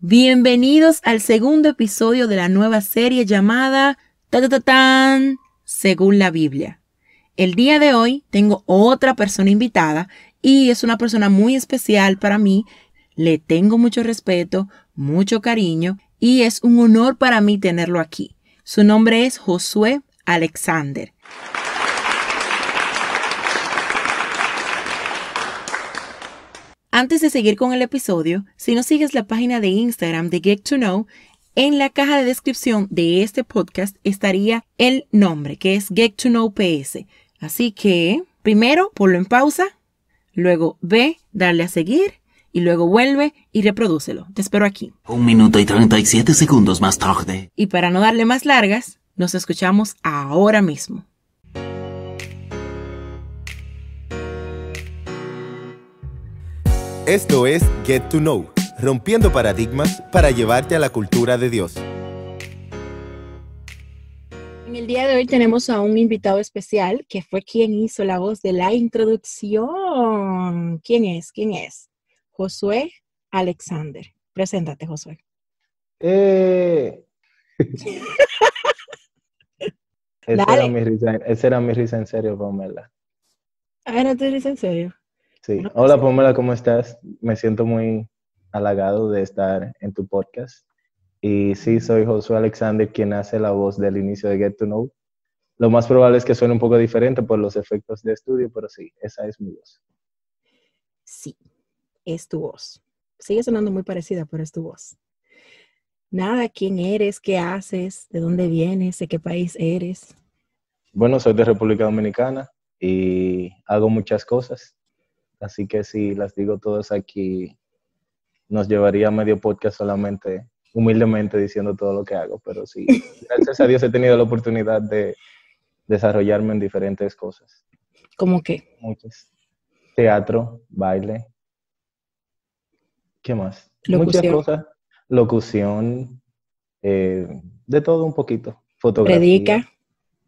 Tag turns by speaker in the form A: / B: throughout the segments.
A: Bienvenidos al segundo episodio de la nueva serie llamada ¡Ta-ta-ta-tan! Según la Biblia. El día de hoy tengo otra persona invitada y es una persona muy especial para mí. Le tengo mucho respeto, mucho cariño y es un honor para mí tenerlo aquí. Su nombre es Josué Alexander. Antes de seguir con el episodio, si no sigues la página de Instagram de Get to Know, en la caja de descripción de este podcast estaría el nombre, que es Get to Know PS. Así que, primero, ponlo en pausa, luego ve, darle a seguir, y luego vuelve y reprodúcelo. Te espero aquí.
B: 1 minuto y 37 segundos más tarde.
A: Y para no darle más largas, nos escuchamos ahora mismo.
C: Esto es Get to Know, rompiendo paradigmas para llevarte a la cultura de Dios.
A: En el día de hoy tenemos a un invitado especial que fue quien hizo la voz de la introducción. ¿Quién es? Josué Alexander. Preséntate, Josué.
D: Esa era mi risa en serio, Pamela.
A: ¿No te dices en serio?
D: Sí.
A: No,
D: Hola,
A: sí.
D: Pamela, ¿cómo estás? Me siento muy halagado de estar en tu podcast. Y sí, soy Josué Alexander, quien hace la voz del inicio de Get to Know. Lo más probable es que suene un poco diferente por los efectos de estudio, pero sí, esa es mi voz.
A: Sí, es tu voz. Sigue sonando muy parecida, pero es tu voz. Nada, ¿quién eres? ¿Qué haces? ¿De dónde vienes? ¿De qué país eres?
D: Bueno, soy de República Dominicana y hago muchas cosas. Así que si las digo todas aquí, nos llevaría medio podcast solamente, humildemente diciendo todo lo que hago. Pero sí, gracias a Dios he tenido la oportunidad de desarrollarme en diferentes cosas.
A: ¿Cómo qué?
D: Muchas. Teatro, baile. ¿Qué más?
A: Locución.
D: Muchas cosas. Locución, de todo un poquito. Fotografía.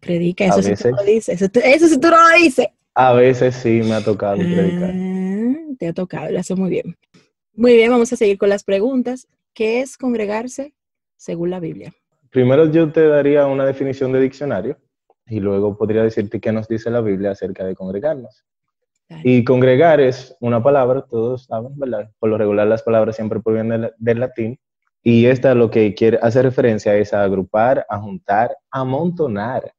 A: Predica,
D: A
A: eso sí tú
D: veces.
A: no lo dices. Eso sí tú no lo dices.
D: A veces sí me ha tocado predicar.
A: Te ha tocado, lo hace muy bien. Muy bien, vamos a seguir con las preguntas. ¿Qué es congregarse según la Biblia?
D: Primero yo te daría una definición de diccionario y luego podría decirte qué nos dice la Biblia acerca de congregarnos.
A: Dale.
D: Y congregar es una palabra, todos saben, ¿verdad? Por lo regular las palabras siempre provienen del latín y esta lo que hace referencia es a agrupar, a juntar, a amontonar,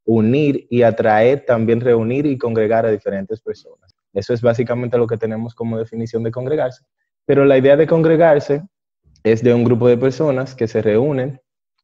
D: unir y atraer, también reunir y congregar a diferentes personas. Eso es básicamente lo que tenemos como definición de congregarse. Pero la idea de congregarse es de un grupo de personas que se reúnen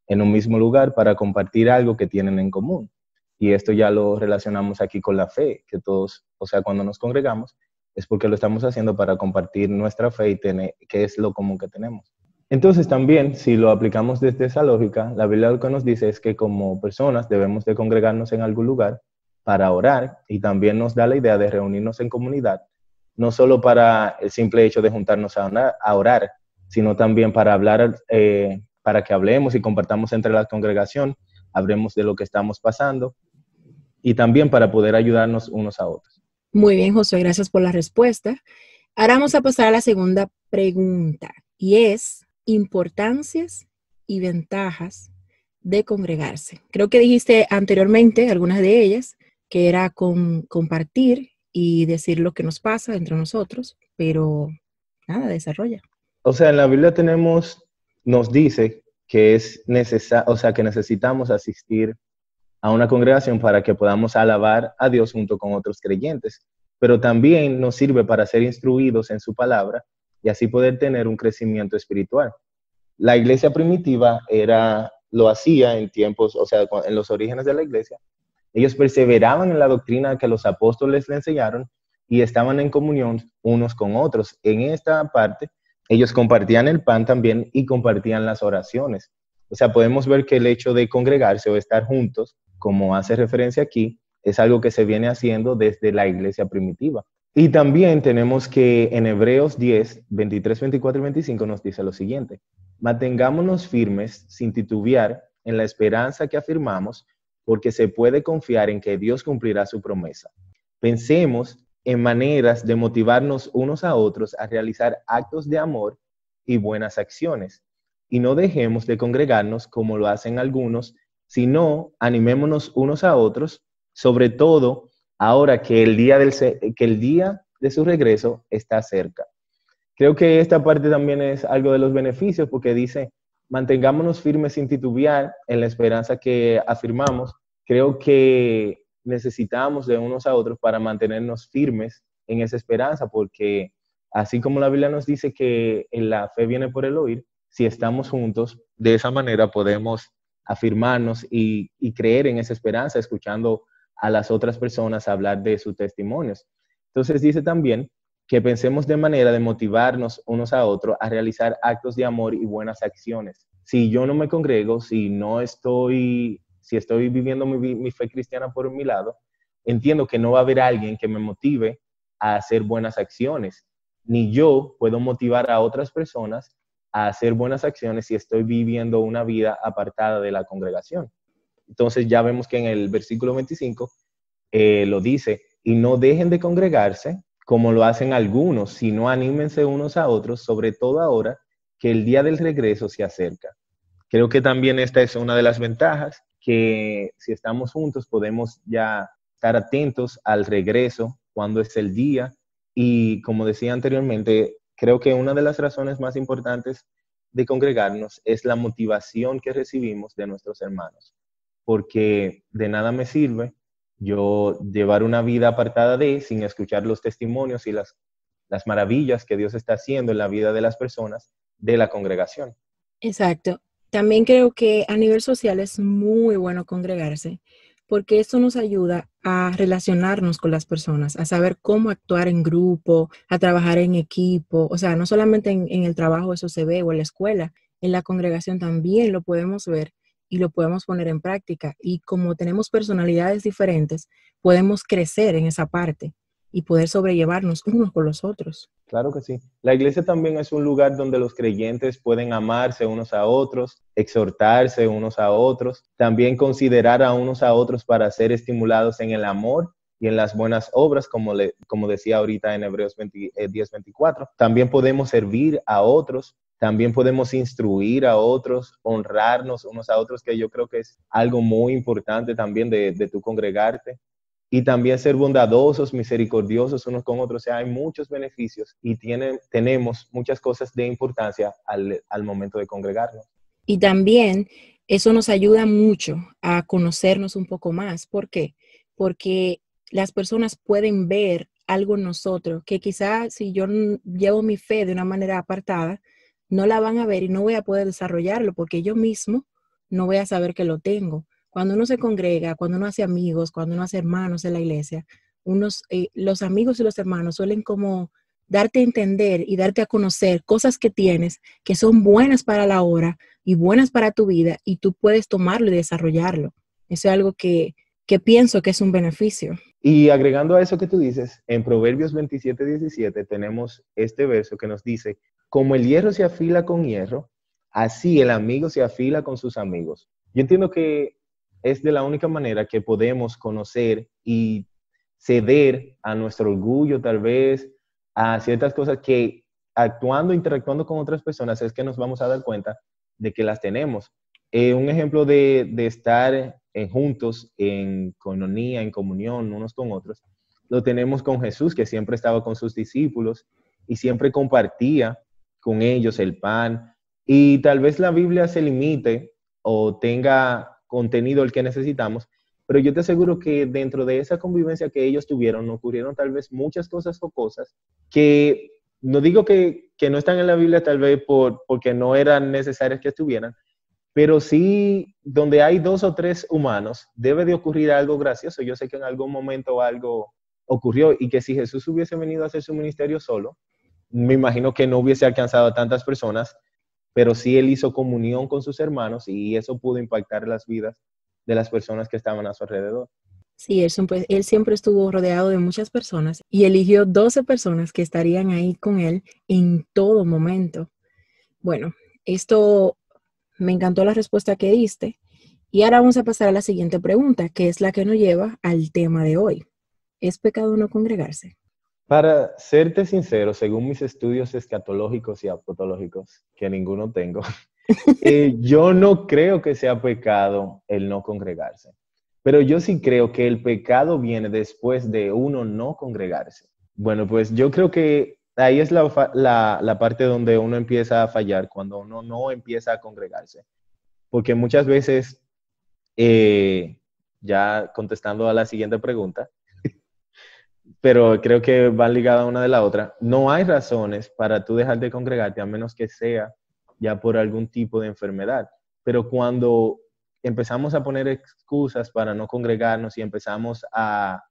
D: en un mismo lugar para compartir algo que tienen en común. Y esto ya lo relacionamos aquí con la fe, que todos, o sea, cuando nos congregamos, es porque lo estamos haciendo para compartir nuestra fe y tener, que es lo común que tenemos. Entonces también, si lo aplicamos desde esa lógica, la Biblia lo que nos dice es que como personas debemos de congregarnos en algún lugar para orar y también nos da la idea de reunirnos en comunidad, no solo para el simple hecho de juntarnos a orar, sino también para hablar, para que hablemos y compartamos entre la congregación, hablemos de lo que estamos pasando y también para poder ayudarnos unos a otros.
A: Muy bien, Josué, gracias por la respuesta. Ahora vamos a pasar a la segunda pregunta y es importancias y ventajas de congregarse. Creo que dijiste anteriormente algunas de ellas, que era compartir y decir lo que nos pasa entre nosotros, pero nada, desarrolla.
D: O sea, en la Biblia nos dice que es o sea, que necesitamos asistir a una congregación para que podamos alabar a Dios junto con otros creyentes, pero también nos sirve para ser instruidos en su palabra y así poder tener un crecimiento espiritual. La iglesia primitiva lo hacía en tiempos, o sea, en los orígenes de la iglesia. Ellos perseveraban en la doctrina que los apóstoles le enseñaron y estaban en comunión unos con otros. En esta parte, ellos compartían el pan también y compartían las oraciones. O sea, podemos ver que el hecho de congregarse o estar juntos, como hace referencia aquí, es algo que se viene haciendo desde la iglesia primitiva. Y también tenemos que en Hebreos 10, 23, 24 y 25 nos dice lo siguiente: mantengámonos firmes sin titubear en la esperanza que afirmamos, porque se puede confiar en que Dios cumplirá su promesa. Pensemos en maneras de motivarnos unos a otros a realizar actos de amor y buenas acciones. Y no dejemos de congregarnos como lo hacen algunos, sino animémonos unos a otros, sobre todo ahora que que el día de su regreso está cerca. Creo que esta parte también es algo de los beneficios, porque dice, mantengámonos firmes sin titubear en la esperanza que afirmamos. Creo que necesitamos de unos a otros para mantenernos firmes en esa esperanza, porque así como la Biblia nos dice que la fe viene por el oír, si estamos juntos, de esa manera podemos afirmarnos y creer en esa esperanza, escuchando a las otras personas hablar de sus testimonios. Entonces dice también que pensemos de manera de motivarnos unos a otros a realizar actos de amor y buenas acciones. Si yo no me congrego, si estoy viviendo mi fe cristiana por mi lado, entiendo que no va a haber alguien que me motive a hacer buenas acciones, ni yo puedo motivar a otras personas a hacer buenas acciones si estoy viviendo una vida apartada de la congregación. Entonces ya vemos que en el versículo 25 lo dice, y no dejen de congregarse como lo hacen algunos, sino anímense unos a otros, sobre todo ahora que el día del regreso se acerca. Creo que también esta es una de las ventajas, que si estamos juntos podemos ya estar atentos al regreso, cuando es el día, y como decía anteriormente, creo que una de las razones más importantes de congregarnos es la motivación que recibimos de nuestros hermanos, porque de nada me sirve yo llevar una vida apartada sin escuchar los testimonios y las maravillas que Dios está haciendo en la vida de las personas de la congregación.
A: Exacto. También creo que a nivel social es muy bueno congregarse, porque esto nos ayuda a relacionarnos con las personas, a saber cómo actuar en grupo, a trabajar en equipo. O sea, no solamente en el trabajo eso se ve o en la escuela, en la congregación también lo podemos ver y lo podemos poner en práctica. Y como tenemos personalidades diferentes, podemos crecer en esa parte y poder sobrellevarnos unos con los otros.
D: Claro que sí. La iglesia también es un lugar donde los creyentes pueden amarse unos a otros, exhortarse unos a otros, también considerar a unos a otros para ser estimulados en el amor y en las buenas obras, como decía ahorita en Hebreos 10:24. También podemos servir a otros, también podemos instruir a otros, honrarnos unos a otros, que yo creo que es algo muy importante también de tu congregarte. Y también ser bondadosos, misericordiosos unos con otros. O sea, hay muchos beneficios y tenemos muchas cosas de importancia al momento de congregarnos.
A: Y también eso nos ayuda mucho a conocernos un poco más. ¿Por qué? Porque las personas pueden ver algo en nosotros que quizás si yo llevo mi fe de una manera apartada, no la van a ver y no voy a poder desarrollarlo porque yo mismo no voy a saber que lo tengo. Cuando uno se congrega, cuando uno hace amigos, cuando uno hace hermanos en la iglesia, los amigos y los hermanos suelen como darte a entender y darte a conocer cosas que tienes que son buenas para la hora y buenas para tu vida y tú puedes tomarlo y desarrollarlo. Eso es algo que pienso que es un beneficio.
D: Y agregando a eso que tú dices, en Proverbios 27:17 tenemos este verso que nos dice, como el hierro se afila con hierro, así el amigo se afila con sus amigos. Yo entiendo que es de la única manera que podemos conocer y ceder a nuestro orgullo, tal vez, a ciertas cosas que interactuando con otras personas es que nos vamos a dar cuenta de que las tenemos. Un ejemplo de estar juntos en coinonía, en comunión unos con otros, lo tenemos con Jesús, que siempre estaba con sus discípulos y siempre compartía con ellos el pan. Y tal vez la Biblia se limite o tenga contenido el que necesitamos, pero yo te aseguro que dentro de esa convivencia que ellos tuvieron, ocurrieron tal vez muchas cosas o cosas que no digo que no están en la Biblia tal vez porque no eran necesarias que estuvieran, pero sí donde hay 2 o 3 humanos debe de ocurrir algo gracioso. Yo sé que en algún momento algo ocurrió y que si Jesús hubiese venido a hacer su ministerio solo, me imagino que no hubiese alcanzado a tantas personas, pero sí él hizo comunión con sus hermanos y eso pudo impactar las vidas de las personas que estaban a su alrededor.
A: Sí, él siempre estuvo rodeado de muchas personas y eligió 12 personas que estarían ahí con él en todo momento. Bueno, esto me encantó la respuesta que diste y ahora vamos a pasar a la siguiente pregunta, que es la que nos lleva al tema de hoy. ¿Es pecado no congregarse?
D: Para serte sincero, según mis estudios escatológicos y apologéticos, que ninguno tengo, yo no creo que sea pecado el no congregarse, pero yo sí creo que el pecado viene después de uno no congregarse. Bueno, pues yo creo que ahí es la parte donde uno empieza a fallar, cuando uno no empieza a congregarse, porque muchas veces, ya contestando a la siguiente pregunta, pero creo que van ligadas una de la otra. No hay razones para tú dejar de congregarte a menos que sea ya por algún tipo de enfermedad. Pero cuando empezamos a poner excusas para no congregarnos y empezamos a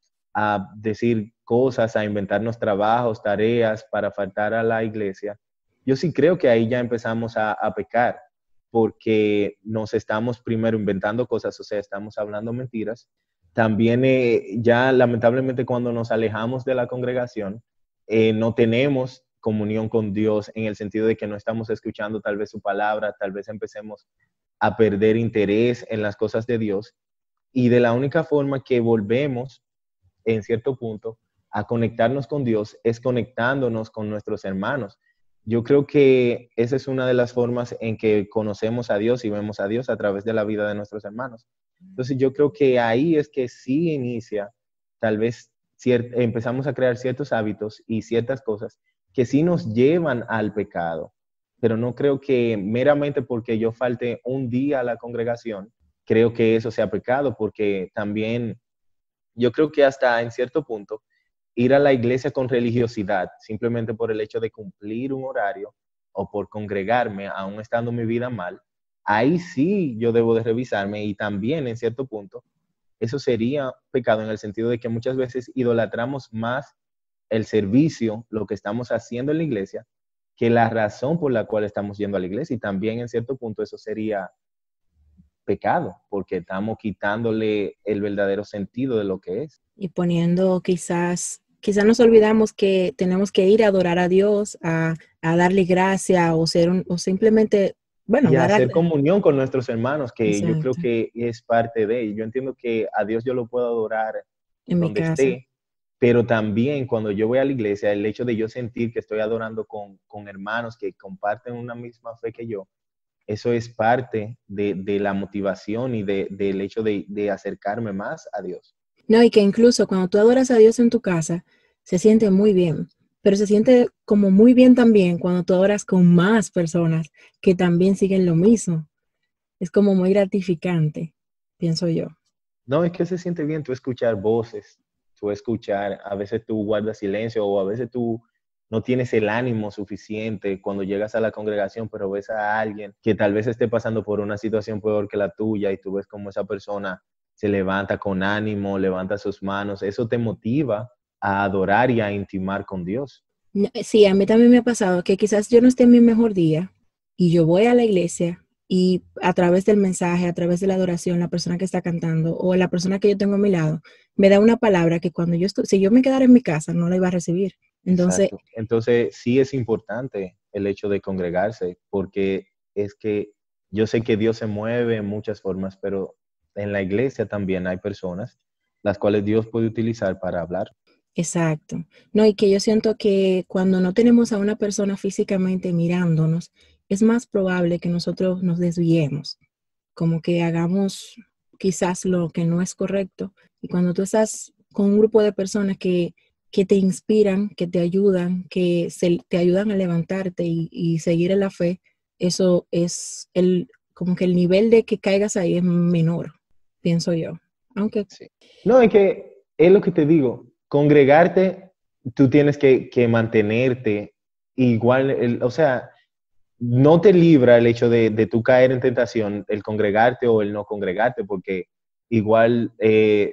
D: decir cosas, a inventarnos trabajos, tareas para faltar a la iglesia, yo sí creo que ahí ya empezamos a pecar, porque nos estamos primero inventando cosas, o sea, estamos hablando mentiras. También ya lamentablemente cuando nos alejamos de la congregación, no tenemos comunión con Dios en el sentido de que no estamos escuchando tal vez su palabra, tal vez empecemos a perder interés en las cosas de Dios. Y de la única forma que volvemos, en cierto punto, a conectarnos con Dios es conectándonos con nuestros hermanos. Yo creo que esa es una de las formas en que conocemos a Dios y vemos a Dios a través de la vida de nuestros hermanos. Entonces yo creo que ahí es que sí inicia, tal vez empezamos a crear ciertos hábitos y ciertas cosas que sí nos llevan al pecado, pero no creo que meramente porque yo falte un día a la congregación, creo que eso sea pecado, porque también yo creo que hasta en cierto punto ir a la iglesia con religiosidad, simplemente por el hecho de cumplir un horario o por congregarme, aún estando mi vida mal, ahí sí yo debo de revisarme y también en cierto punto eso sería pecado en el sentido de que muchas veces idolatramos más el servicio, lo que estamos haciendo en la iglesia, que la razón por la cual estamos yendo a la iglesia y también en cierto punto eso sería pecado porque estamos quitándole el verdadero sentido de lo que es.
A: Y poniendo quizás nos olvidamos que tenemos que ir a adorar a Dios, a darle gracia o o simplemente, bueno,
D: Y
A: dar
D: hacer comunión con nuestros hermanos, que yo creo
A: exacto,
D: que es parte de, yo entiendo que a Dios yo lo puedo adorar
A: en mi
D: donde
A: casa.
D: esté, pero también cuando yo voy a la iglesia, el hecho de yo sentir que estoy adorando con hermanos que comparten una misma fe que yo, eso es parte de la motivación y del hecho de acercarme más a Dios.
A: No, y que incluso cuando tú adoras a Dios en tu casa, se siente muy bien, pero se siente como muy bien también cuando tú adoras con más personas que también siguen lo mismo. Es como muy gratificante, pienso yo.
D: No, es que se siente bien tú escuchar voces, tú escuchar, a veces tú guardas silencio o a veces tú no tienes el ánimo suficiente cuando llegas a la congregación, pero ves a alguien que tal vez esté pasando por una situación peor que la tuya y tú ves cómo esa persona se levanta con ánimo, levanta sus manos, eso te motiva a adorar y a intimar con Dios.
A: No, sí, a mí también me ha pasado que quizás yo no esté en mi mejor día y yo voy a la iglesia y a través del mensaje, a través de la adoración, la persona que está cantando o la persona que yo tengo a mi lado me da una palabra que cuando yo estoy, si yo me quedara en mi casa no la iba a recibir. Entonces,
D: Exacto. Entonces, sí es importante el hecho de congregarse, porque es que yo sé que Dios se mueve en muchas formas, pero en la iglesia también hay personas las cuales Dios puede utilizar para hablar.
A: exacto. No, y que yo siento que cuando no tenemos a una persona físicamente mirándonos, es más probable que nosotros nos desviemos, como que hagamos quizás lo que no es correcto. Y cuando tú estás con un grupo de personas que te inspiran, que te ayudan, te ayudan a levantarte y seguir en la fe, eso es como que el nivel de que caigas ahí es menor, pienso yo. Aunque,
D: Sí. No, es que es lo que te digo, congregarte, tú tienes que mantenerte igual, o sea, no te libra el hecho de tú caer en tentación, el congregarte o el no congregarte, porque igual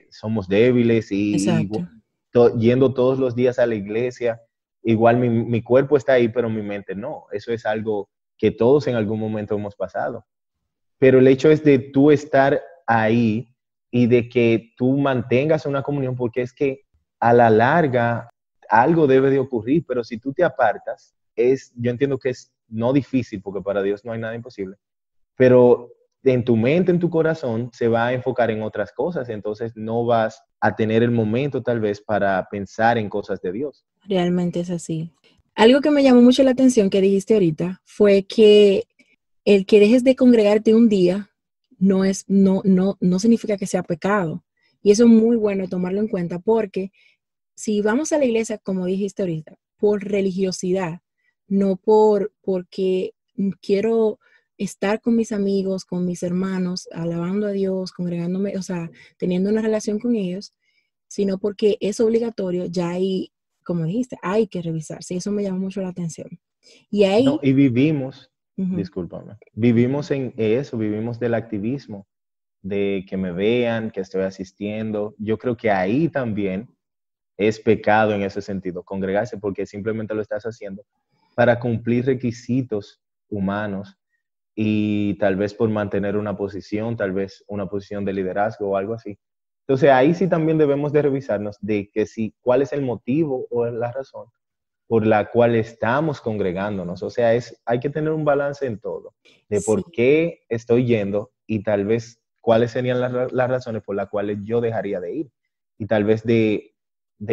D: somos débiles y
A: exacto.
D: yendo todos los días a la iglesia, igual mi cuerpo está ahí, pero mi mente no. Eso es algo que todos en algún momento hemos pasado. Pero el hecho es de tú estar ahí y de que tú mantengas una comunión, porque es que a la larga algo debe de ocurrir, pero si tú te apartas, yo entiendo que es no difícil, porque para Dios no hay nada imposible, pero en tu mente, en tu corazón, se va a enfocar en otras cosas. Entonces no vas a tener el momento tal vez para pensar en cosas de Dios.
A: Realmente es así. Algo que me llamó mucho la atención que dijiste ahorita fue que el que dejes de congregarte un día no significa que sea pecado. Y eso es muy bueno tomarlo en cuenta porque si vamos a la iglesia, como dijiste ahorita, por religiosidad, no porque quiero estar con mis amigos, con mis hermanos, alabando a Dios, congregándome, o sea, teniendo una relación con ellos, sino porque es obligatorio, ya hay, como dijiste, hay que revisarse. Y eso me llamó mucho la atención. Y
D: No,
A: ahí,
D: y vivimos,
A: ujú,
D: discúlpame, vivimos en eso, vivimos del activismo, de que me vean, que estoy asistiendo. Yo creo que ahí también es pecado en ese sentido, congregarse, porque simplemente lo estás haciendo para cumplir requisitos humanos y tal vez por mantener una posición, tal vez una posición de liderazgo o algo así. Entonces ahí sí también debemos de revisarnos de que si, cuál es el motivo o la razón por la cual estamos congregándonos. O sea, hay que tener un balance en todo, de
A: sí,
D: por qué estoy yendo y tal vez cuáles serían las razones por las cuales yo dejaría de ir. Y tal vez de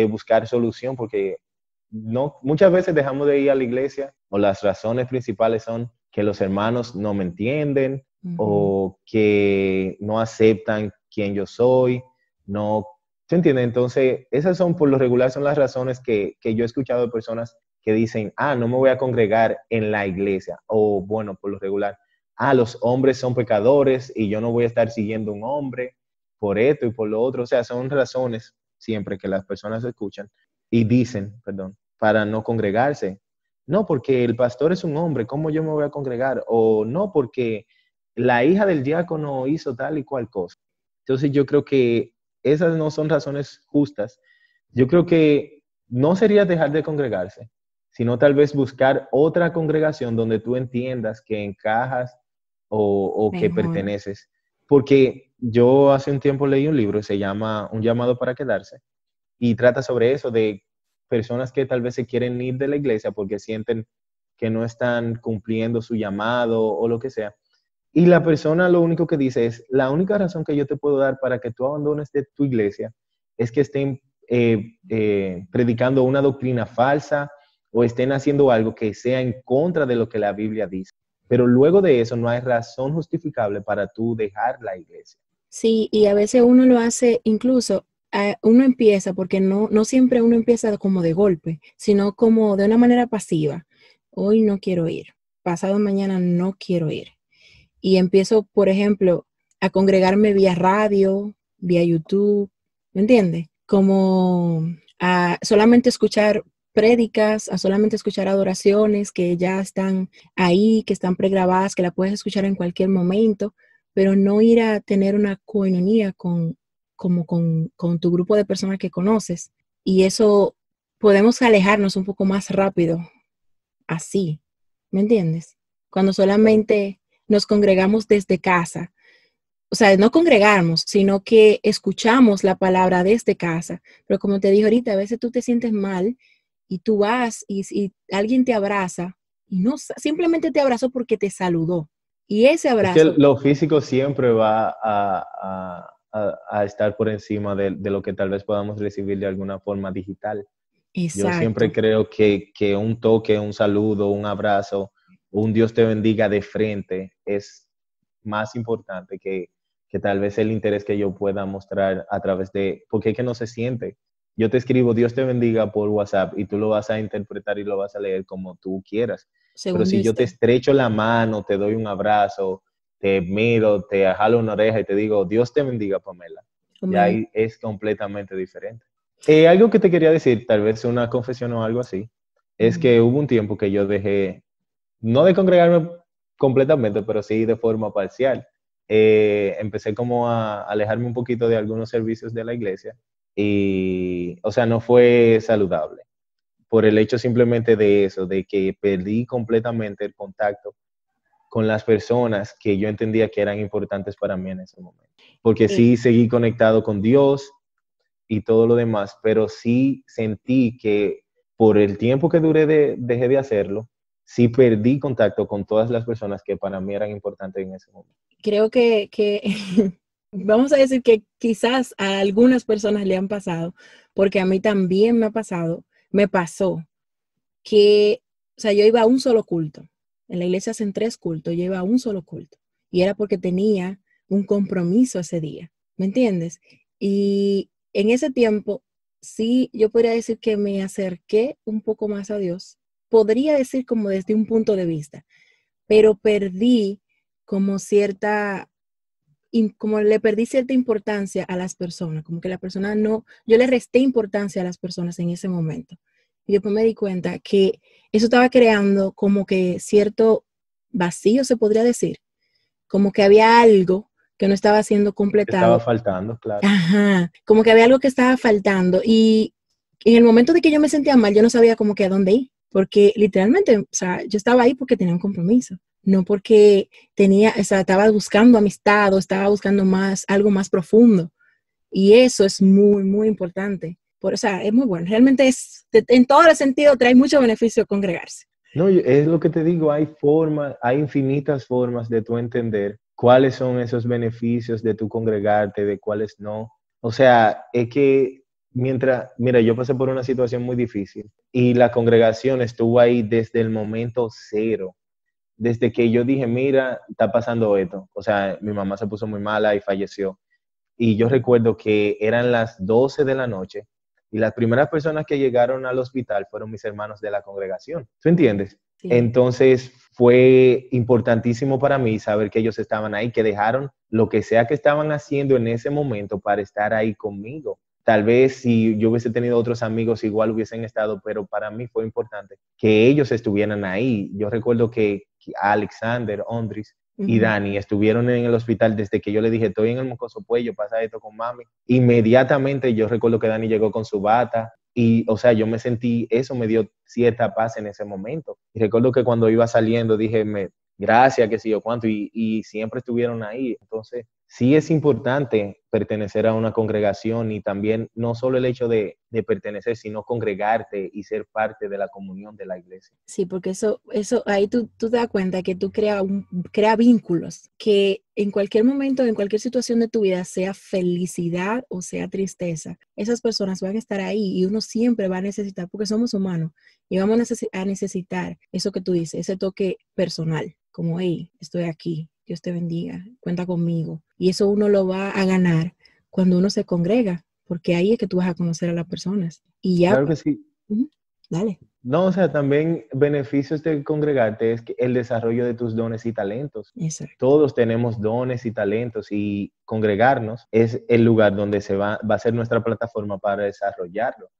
D: buscar solución, porque no, muchas veces dejamos de ir a la iglesia o las razones principales son que los hermanos no me entienden
A: ujú,
D: o que no aceptan quién yo soy, no. ¿Se entiende? Entonces, esas son por lo regular, son las razones que yo he escuchado de personas que dicen, no me voy a congregar en la iglesia. O bueno, por lo regular, los hombres son pecadores y yo no voy a estar siguiendo a un hombre por esto y por lo otro. O sea, son razones siempre que las personas escuchan y dicen, perdón, para no congregarse. No, porque el pastor es un hombre, ¿cómo yo me voy a congregar? O no, porque la hija del diácono hizo tal y cual cosa. Entonces yo creo que esas no son razones justas. Yo creo que no sería dejar de congregarse, sino tal vez buscar otra congregación donde tú entiendas que encajas o que
A: mejor.
D: perteneces. Porque yo hace un tiempo leí un libro, se llama Un llamado para quedarse, y trata sobre eso, de personas que tal vez se quieren ir de la iglesia porque sienten que no están cumpliendo su llamado o lo que sea. Y la persona lo único que dice es, la única razón que yo te puedo dar para que tú abandones de tu iglesia es que estén predicando una doctrina falsa o estén haciendo algo que sea en contra de lo que la Biblia dice. Pero luego de eso no hay razón justificable para tú dejar la iglesia.
A: Sí, y a veces uno lo hace, incluso uno empieza, porque no siempre uno empieza como de golpe, sino como de una manera pasiva. Hoy no quiero ir, pasado mañana no quiero ir. Y empiezo, por ejemplo, a congregarme vía radio, vía YouTube, ¿me entiendes? Como a solamente escuchar prédicas, a solamente escuchar adoraciones que ya están ahí, que están pregrabadas, que la puedes escuchar en cualquier momento, pero no ir a tener una coinonía con tu grupo de personas que conoces. Y eso podemos alejarnos un poco más rápido así, ¿me entiendes? Cuando solamente nos congregamos desde casa. O sea, no congregamos, sino que escuchamos la palabra desde casa. Pero como te dije ahorita, a veces tú te sientes mal y tú vas y alguien te abraza y no simplemente te abrazó porque te saludó. Y ese
D: Es que
A: abrazo,
D: lo físico siempre va a estar por encima de lo que tal vez podamos recibir de alguna forma digital. Yo siempre
A: exacto,
D: creo que un toque, un saludo, un abrazo, un Dios te bendiga de frente es más importante que tal vez el interés que yo pueda mostrar a través de, porque es que no se siente. Yo te escribo Dios te bendiga por WhatsApp y tú lo vas a interpretar y lo vas a leer como tú quieras. Pero
A: según yo
D: si yo te
A: esté.
D: estrecho la mano, te doy un abrazo, te miro, te jalo una oreja y te digo Dios te bendiga, Pamela, ya
A: Como,
D: ahí es completamente diferente. Algo que te quería decir, tal vez una confesión o algo así, es
A: ujú,
D: que hubo un tiempo que yo dejé, no de congregarme completamente, pero sí de forma parcial. Empecé como a alejarme un poquito de algunos servicios de la iglesia y, o sea, no fue saludable por el hecho simplemente de eso, de que perdí completamente el contacto con las personas que yo entendía que eran importantes para mí en ese momento. Porque
A: eh,
D: sí seguí conectado con Dios, y todo lo demás, pero sí sentí que por el tiempo que duré dejé de hacerlo, sí perdí contacto con todas las personas que para mí eran importantes en ese momento.
A: Creo que vamos a decir que quizás a algunas personas le han pasado, porque a mí también me pasó que, o sea, yo iba a un solo culto. En la iglesia hacen 3 cultos, yo iba a un solo culto. Y era porque tenía un compromiso ese día, ¿me entiendes? Y en ese tiempo, sí, yo podría decir que me acerqué un poco más a Dios. Podría decir como desde un punto de vista, pero perdí como como le perdí cierta importancia a las personas, como que la persona no, yo le resté importancia a las personas en ese momento. Y después me di cuenta que eso estaba creando como que cierto vacío, se podría decir, como que había algo que no estaba siendo
D: Estaba
A: completado.
D: faltando, claro.
A: Ajá, como que había algo que estaba faltando y en el momento de que yo me sentía mal, yo no sabía como que a dónde ir, porque literalmente, o sea, yo estaba ahí porque tenía un compromiso, no porque tenía, o sea, estaba buscando amistad o estaba buscando más, algo más profundo. Y eso es muy, muy importante. O sea, es muy bueno. Realmente en todo el sentido, trae mucho beneficio congregarse.
D: No, es lo que te digo, hay formas, hay infinitas formas de tú entender cuáles son esos beneficios de tu congregarte, de cuáles no. O sea, es que mira, yo pasé por una situación muy difícil y la congregación estuvo ahí desde el momento cero, desde que yo dije, mira, está pasando esto. O sea, mi mamá se puso muy mala y falleció. Y yo recuerdo que eran las 12 de la noche y las primeras personas que llegaron al hospital fueron mis hermanos de la congregación. ¿Tú entiendes?
A: Sí.
D: Entonces fue importantísimo para mí saber que ellos estaban ahí, que dejaron lo que sea que estaban haciendo en ese momento para estar ahí conmigo. Tal vez si yo hubiese tenido otros amigos igual hubiesen estado, pero para mí fue importante que ellos estuvieran ahí. Yo recuerdo que Alexander, Ondris, y
A: Ujú.
D: Dani estuvieron en el hospital desde que yo le dije, estoy en el mocoso cuello, pasa esto con mami. Inmediatamente yo recuerdo que Dani llegó con su bata y, o sea, yo me sentí, eso me dio cierta paz en ese momento. Y recuerdo que cuando iba saliendo dije, gracias, que sé yo cuánto, y siempre estuvieron ahí. Entonces, sí es importante pertenecer a una congregación y también no solo el hecho de pertenecer, sino congregarte y ser parte de la comunión de la iglesia.
A: Sí, porque eso ahí tú te das cuenta que tú crea vínculos que en cualquier momento, en cualquier situación de tu vida, sea felicidad o sea tristeza, esas personas van a estar ahí y uno siempre va a necesitar, porque somos humanos, y vamos a necesitar eso que tú dices, ese toque personal, como, hey, estoy aquí, Dios te bendiga, cuenta conmigo. Y eso uno lo va a ganar cuando uno se congrega, porque ahí es que tú vas a conocer a las personas. Y ya,
D: Claro que sí.
A: ujú, dale.
D: No, o sea, también beneficios de congregarte es que el desarrollo de tus dones y talentos.
A: Exacto.
D: Todos tenemos dones y talentos y congregarnos es el lugar donde va a ser nuestra plataforma para desarrollarlo.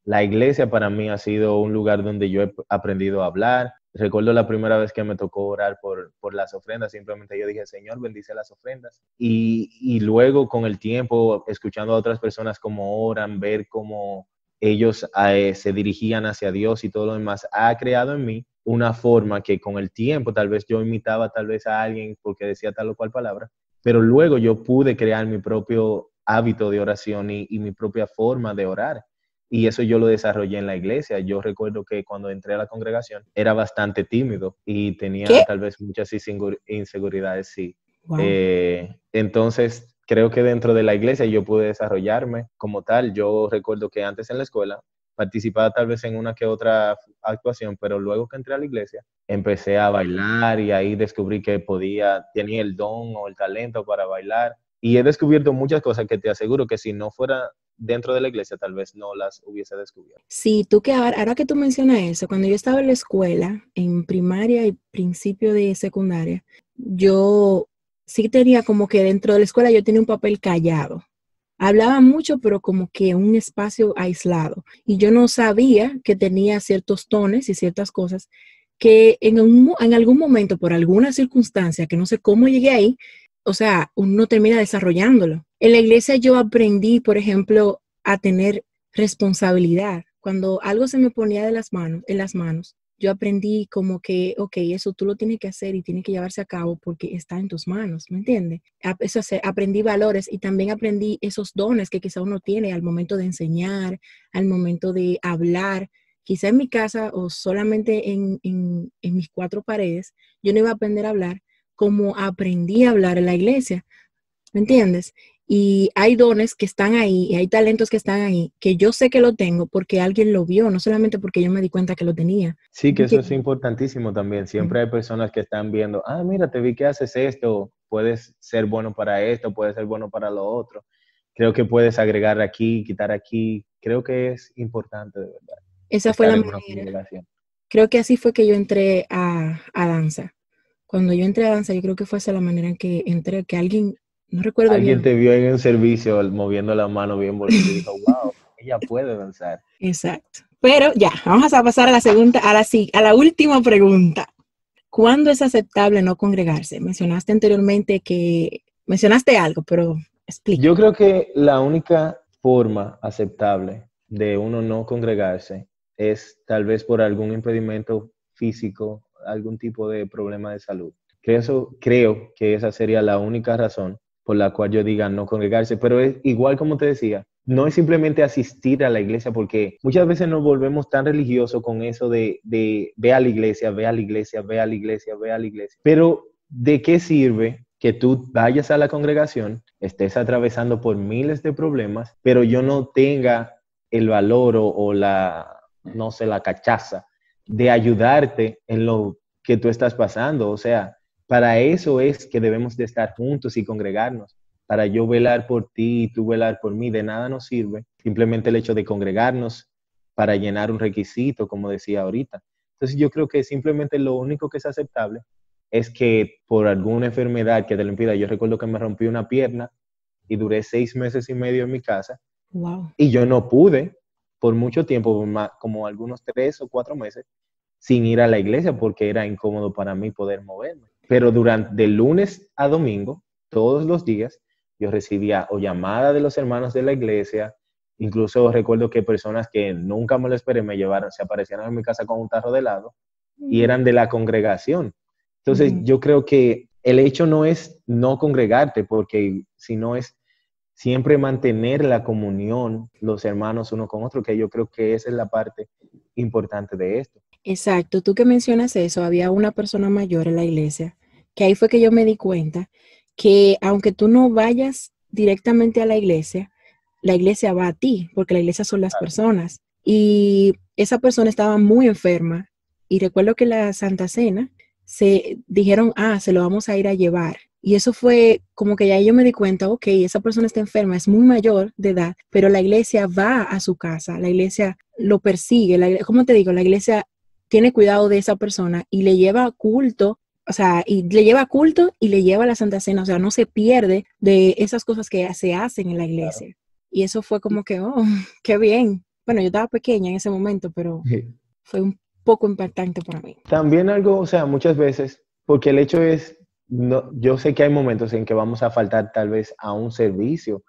D: La iglesia para mí ha sido un lugar donde yo he aprendido a hablar. Recuerdo la primera vez que me tocó orar por las ofrendas, simplemente yo dije, Señor, bendice las ofrendas. Y luego con el tiempo, escuchando a otras personas cómo oran, ver cómo ellos se dirigían hacia Dios y todo lo demás, ha creado en mí una forma que con el tiempo tal vez yo imitaba tal vez a alguien porque decía tal o cual palabra, pero luego yo pude crear mi propio hábito de oración y mi propia forma de orar. Y eso yo lo desarrollé en la iglesia. Yo recuerdo que cuando entré a la congregación era bastante tímido y tenía
A: ¿Qué?
D: tal vez muchas inseguridades, sí.
A: Wow.
D: Entonces, creo que dentro de la iglesia yo pude desarrollarme como tal. Yo recuerdo que antes en la escuela participaba tal vez en una que otra actuación, pero luego que entré a la iglesia empecé a bailar y ahí descubrí que tenía el don o el talento para bailar. Y he descubierto muchas cosas que te aseguro que si no fuera dentro de la iglesia tal vez no las hubiese descubierto.
A: Sí, tú que ahora que tú mencionas eso, cuando yo estaba en la escuela, en primaria y principio de secundaria, yo sí tenía como que dentro de la escuela yo tenía un papel callado. Hablaba mucho, pero como que un espacio aislado. Y yo no sabía que tenía ciertos tones y ciertas cosas que en algún momento, por alguna circunstancia, que no sé cómo llegué ahí, o sea, uno termina desarrollándolo. En la iglesia yo aprendí, por ejemplo, a tener responsabilidad. Cuando algo se me ponía en las manos, yo aprendí como que, ok, eso tú lo tienes que hacer y tiene que llevarse a cabo porque está en tus manos, ¿me entiendes? Aprendí valores y también aprendí esos dones que quizá uno tiene al momento de enseñar, al momento de hablar, quizá en mi casa o solamente en mis cuatro paredes, yo no iba a aprender a hablar como aprendí a hablar en la iglesia, ¿me entiendes? Y hay dones que están ahí y hay talentos que están ahí que yo sé que lo tengo porque alguien lo vio, no solamente porque yo me di cuenta que lo tenía.
D: Sí, que eso es
A: ¿Entiendes?
D: importantísimo también. Siempre hay personas que están viendo, ah, mira, te vi que haces esto, puedes ser bueno para esto, puedes ser bueno para lo otro. Creo que puedes agregar aquí, quitar aquí. Creo que es importante, de verdad,
A: Esa fue
D: estar
A: la
D: en una
A: manera.
D: congregación.
A: Creo que así fue que yo entré a danza. Cuando yo entré a danza, yo creo que fue esa la manera en que entré, que alguien, no recuerdo
D: Alguien
A: bien.
D: te vio en un servicio moviendo la mano bien bonito y dijo, wow, ella puede danzar.
A: Exacto. Pero ya, vamos a pasar a la segunda, a la última pregunta. ¿Cuándo es aceptable no congregarse? Mencionaste anteriormente mencionaste algo, pero
D: Yo
A: explica.
D: creo que la única forma aceptable de uno no congregarse es tal vez por algún impedimento físico, algún tipo de problema de salud. Creo que esa sería la única razón por la cual yo diga no congregarse, pero es igual como te decía, no es simplemente asistir a la iglesia, porque muchas veces nos volvemos tan religiosos con eso de ve a la iglesia, ve a la iglesia, ve a la iglesia, ve a la iglesia. Pero ¿de qué sirve que tú vayas a la congregación, estés atravesando por miles de problemas, pero yo no tenga el valor o la, no sé, la cachaza de ayudarte en lo que tú estás pasando? O sea, para eso es que debemos de estar juntos y congregarnos, para yo velar por ti y tú velar por mí. De nada nos sirve simplemente el hecho de congregarnos para llenar un requisito, como decía ahorita. Entonces yo creo que simplemente lo único que es aceptable es que por alguna enfermedad que te lo impida. Yo recuerdo que me rompí una pierna y duré 6 meses y medio en mi casa
A: Wow.
D: y yo no pude por mucho tiempo, como algunos 3 o 4 meses, sin ir a la iglesia porque era incómodo para mí poder moverme. Pero durante de lunes a domingo, todos los días, yo recibía o llamada de los hermanos de la iglesia, incluso recuerdo que personas que nunca me lo esperé me llevaron, se aparecieron en mi casa con un tarro de helado y eran de la congregación. Entonces,
A: Ujú.
D: yo creo que el hecho no es no congregarte, porque sino es siempre mantener la comunión, los hermanos uno con otro, que yo creo que esa es la parte importante de esto.
A: Exacto, tú que mencionas eso, había una persona mayor en la iglesia, que ahí fue que yo me di cuenta que aunque tú no vayas directamente a la iglesia va a ti, porque la iglesia son las personas. Y esa persona estaba muy enferma y recuerdo que la Santa Cena se dijeron, se lo vamos a ir a llevar. Y eso fue como que ya yo me di cuenta, ok, esa persona está enferma, es muy mayor de edad, pero la iglesia va a su casa, la iglesia lo persigue, ¿cómo te digo? La iglesia tiene cuidado de esa persona y le lleva culto, o sea, y le lleva culto y le lleva la Santa Cena, o sea, no se pierde de esas cosas que se hacen en la
D: Claro.
A: iglesia. Y eso fue como que, oh, qué bien. Bueno, yo estaba pequeña en ese momento, pero fue un poco impactante para mí.
D: También algo, o sea, muchas veces, porque el hecho es, no, yo sé que hay momentos en que vamos a faltar tal vez a un servicio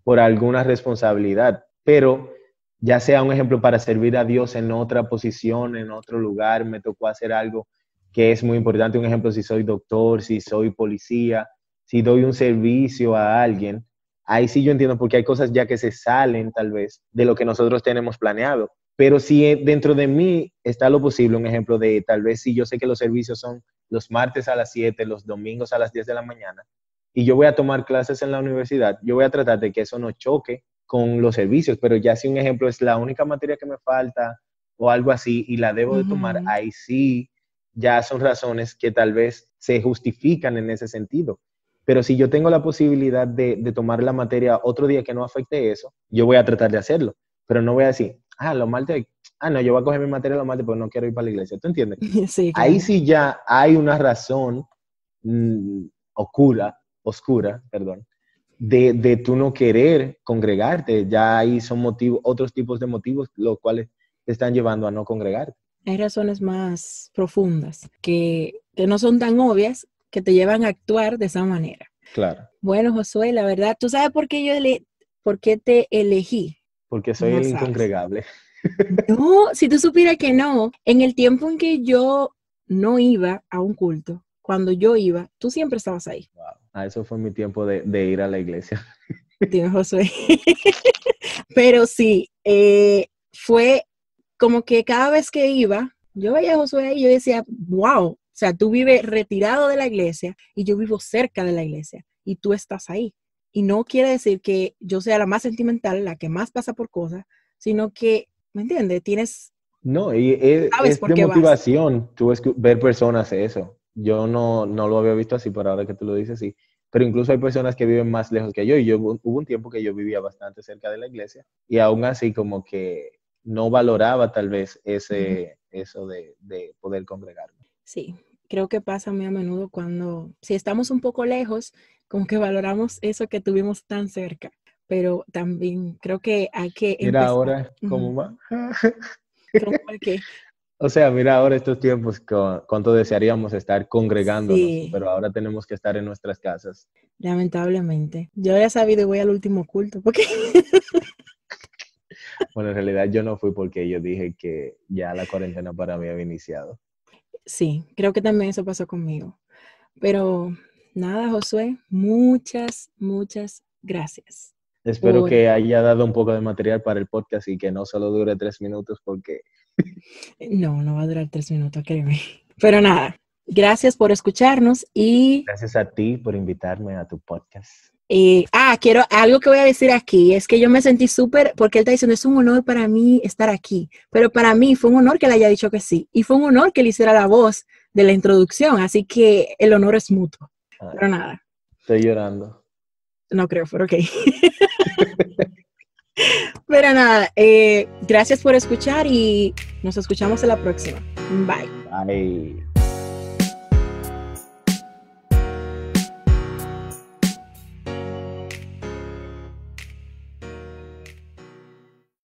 D: por alguna responsabilidad, pero ya sea un ejemplo para servir a Dios en otra posición, en otro lugar, me tocó hacer algo que es muy importante. Un ejemplo, si soy doctor, si soy policía, si doy un servicio a alguien, ahí sí yo entiendo porque hay cosas ya que se salen tal vez de lo que nosotros tenemos planeado. Pero si dentro de mí está lo posible, un ejemplo de tal vez si yo sé que los servicios son los martes a las 7, los domingos a las 10 de la mañana, y yo voy a tomar clases en la universidad, yo voy a tratar de que eso no choque con los servicios, pero ya si un ejemplo es la única materia que me falta o algo así y la debo de tomar,
A: Ujú.
D: ahí sí ya son razones que tal vez se justifican en ese sentido. Pero si yo tengo la posibilidad de tomar la materia otro día que no afecte eso, yo voy a tratar de hacerlo. Pero no voy a decir, los martes, no, yo voy a coger mi materia los martes, pero no quiero ir para la iglesia. ¿Tú entiendes?
A: Sí,
D: Ahí
A: claro.
D: sí ya hay una razón oscura, perdón, de tú no querer congregarte. Ya ahí son motivos, otros tipos de motivos, los cuales te están llevando a no congregarte.
A: Hay razones más profundas que no son tan obvias que te llevan a actuar de esa manera.
D: Claro,
A: Bueno, Josué, la verdad, ¿tú sabes por qué por qué te elegí?
D: porque soy
A: No
D: el
A: sabes.
D: incongregable.
A: No, si tú supieras que no, en el tiempo en que yo no iba a un culto, cuando yo iba, tú siempre estabas ahí.
D: Wow. Eso fue mi tiempo de ir a la iglesia.
A: Dime, Josué. Pero sí, fue como que cada vez que iba, yo veía a Josué ahí y yo decía, wow, o sea, tú vives retirado de la iglesia y yo vivo cerca de la iglesia y tú estás ahí. Y no quiere decir que yo sea la más sentimental, la que más pasa por cosas, sino que, ¿me entiendes?
D: No, y
A: Sabes
D: es
A: por
D: de
A: qué vas.
D: motivación ver personas eso. Yo no lo había visto así, pero ahora que tú lo dices, sí. Pero incluso hay personas que viven más lejos que yo, y hubo un tiempo que yo vivía bastante cerca de la iglesia, y aún así como que no valoraba tal vez eso de poder congregarme.
A: Sí, creo que pasa muy a menudo cuando, si estamos un poco lejos, como que valoramos eso que tuvimos tan cerca, pero también creo que hay que
D: Mira
A: empezar.
D: ahora cómo va.
A: Como que,
D: O sea, mira ahora estos tiempos, cuánto desearíamos estar congregándonos,
A: sí,
D: pero ahora tenemos que estar en nuestras casas.
A: lamentablemente. Yo ya sabido y voy al último culto, porque
D: Bueno, en realidad yo no fui porque yo dije que ya la cuarentena para mí había iniciado.
A: sí, creo que también eso pasó conmigo. Pero nada, Josué, muchas gracias
D: Espero
A: por,
D: que haya dado un poco de material para el podcast y que no solo dure 3 minutos porque
A: no va a durar 3 minutos, créeme. Pero nada, gracias por escucharnos y
D: gracias a ti por invitarme a tu podcast.
A: algo que voy a decir aquí, es que yo me sentí súper, porque él está diciendo, es un honor para mí estar aquí, pero para mí fue un honor que le haya dicho que sí, y fue un honor que le hiciera la voz de la introducción, así que el honor es mutuo,
D: Ay,
A: pero nada,
D: estoy llorando.
A: no creo, pero ok. Pero nada, gracias por escuchar y nos escuchamos en la próxima. Bye.
D: Bye.